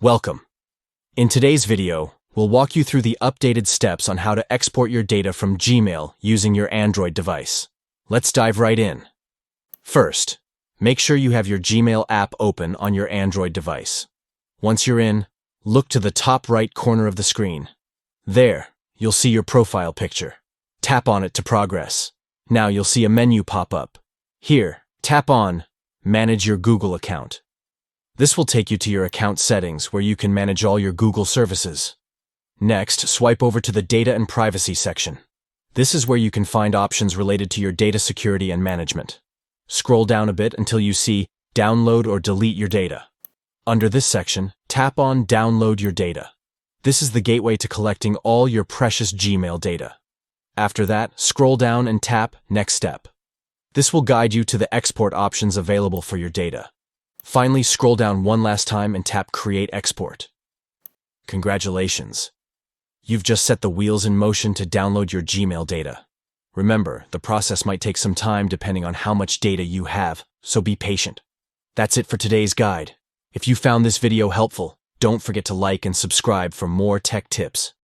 Welcome. In today's video, we'll walk you through the updated steps on how to export your data from Gmail using your Android device. Let's dive right in. First, make sure you have your Gmail app open on your Android device. Once you're in, look to the top right corner of the screen. There, you'll see your profile picture. Tap on it to progress. Now you'll see a menu pop up. Here, tap on Manage your Google account. This will take you to your account settings where you can manage all your Google services. Next, swipe over to the Data and Privacy section. This is where you can find options related to your data security and management. Scroll down a bit until you see Download or Delete your data. Under this section, tap on Download your data. This is the gateway to collecting all your precious Gmail data. After that, scroll down and tap Next Step. This will guide you to the export options available for your data. Finally, scroll down one last time and tap Create Export. Congratulations! You've just set the wheels in motion to download your Gmail data. Remember, the process might take some time depending on how much data you have, so be patient. That's it for today's guide. If you found this video helpful, don't forget to like and subscribe for more tech tips.